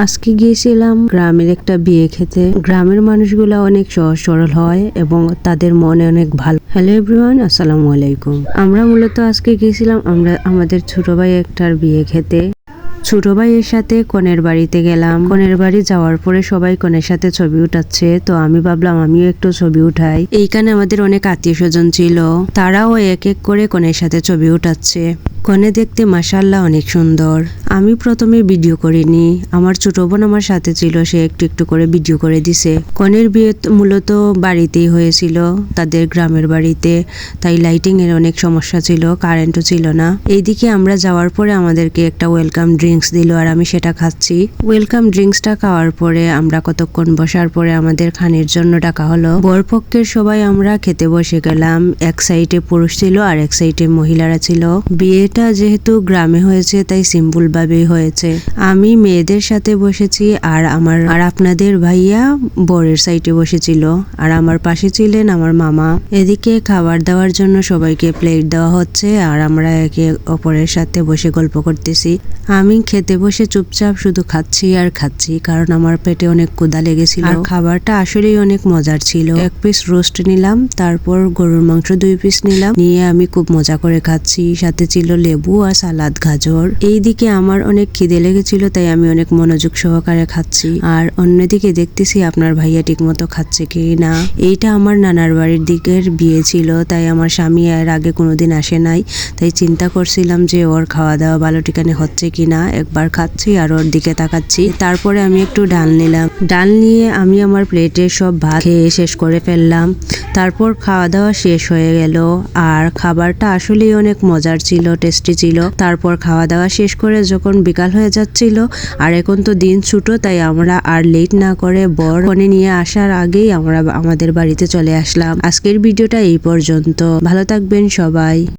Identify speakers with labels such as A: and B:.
A: আজকে গিয়েছিলাম গ্রামের একটা বিয়ে খেতে। গ্রামের মানুষগুলা অনেক সহজ সরল হয় এবং তাদের মনে অনেক ভালো। হ্যালো এভরিওয়ান, আসসালামু আলাইকুম। আমরা মূলত আজকে গিয়েছিলাম আমাদের ছোট ভাই একটার বিয়ে খেতে। ছোট ভাইয়ের সাথে কনের বাড়িতে গেলাম। কনের বাড়ি যাওয়ার পরে সবাই কনের সাথে ছবি উঠাচ্ছে, তো আমি ভাবলাম আমিও একটু ছবি উঠাই। এইখানে আমাদের অনেক আত্মীয় স্বজন ছিল, তারাও এক এক করে কনের সাথে ছবি উঠাচ্ছে। কনে দেখতে মাশাআল্লাহ অনেক সুন্দর। আমি প্রথমে ভিডিও করিনি, আমার ছোট বোন আমার সাথে ছিল, সে একটু একটু করে ভিডিও করে দিছে। কনের বিয়ে মূলত বাড়িতেই হয়েছিল, তাদের গ্রামের বাড়িতে, তাই লাইটিং এর অনেক সমস্যা ছিল, কারেন্টও ছিল না। এইদিকে আমরা যাওয়ার পরে আমাদেরকে একটা ওয়েলকাম ড্রিঙ্কস দিল আর আমি সেটা খাচ্ছি। ওয়েলকাম ড্রিঙ্কসটা খাওয়ার পরে আমরা কতক্ষণ বসার পরে আমাদের খানের জন্য ডাকা হলো। বরপক্ষের সবাই আমরা খেতে বসে গেলাম। এক সাইডে পুরুষ ছিল আর এক সাইডে মহিলারা ছিল। বিয়েটা যেহেতু গ্রামে হয়েছে তাই সিম্পল ভাবেই হয়েছে। আমি মেয়েদের সাথে বসেছি আর আপনাদের ভাইয়া বরের সাইডে বসেছিল আর আমার পাশে ছিলেন আমার মামা। এদিকে খাবার দেওয়ার জন্য সবাইকে প্লেট দেওয়া হচ্ছে আর আমরা একে অপরের সাথে বসে গল্প করতেছি। আমি খেতে বসে চুপচাপ শুধু খাচ্ছি আর খাচ্ছি, কারণ আমার পেটে অনেক ক্ষুধা লেগেছিল। আর খাবারটা আসলেই অনেক মজার ছিল। এক পিস রোস্ট নিলাম, তারপর গরুর মাংস 2 পিস নিলাম, নিয়ে আমি খুব মজা করে খাচ্ছি। সাথে ছিল লেবু আর সালাদ, গাজর। এইদিকে আমার অনেক খিদে লেগেছিল, তাই আমি অনেক মনোযোগ সহকারে খাচ্ছি। আর অন্যদিকে দেখতেছি আপনার ভাইয়া ঠিক মতো খাচ্ছে কি না। এইটা আমার নানার বাড়ির দিকের বিয়ে ছিল, তাই আমার স্বামী এর আগে কোনোদিন আসে নাই, তাই চিন্তা করছিলাম যে ওর খাওয়া দাওয়া ভালো ঠিকানে হচ্ছে কিনা। একবার খাচ্ছি আর ওর দিকে তাকাচ্ছি। তারপরে আমি একটু ডাল নিলাম। ডাল নিয়ে আমি আমার প্লেটে সব ভাত খেয়ে শেষ করে ফেললাম। তারপর খাওয়া দাওয়া শেষ হয়ে গেল আর খাবারটা আসলেই অনেক মজার ছিল, টেস্টি ছিল। তারপর খাওয়া দাওয়া শেষ করে যখন বিকাল হয়ে যাচ্ছিল আর এখন তো দিন ছোট, তাই আমরা আর লেট না করে বর কনে নিয়ে আসার আগেই আমরা আমাদের বাড়িতে চলে আসলাম। আজকের ভিডিওটা এই পর্যন্ত। ভালো থাকবেন সবাই।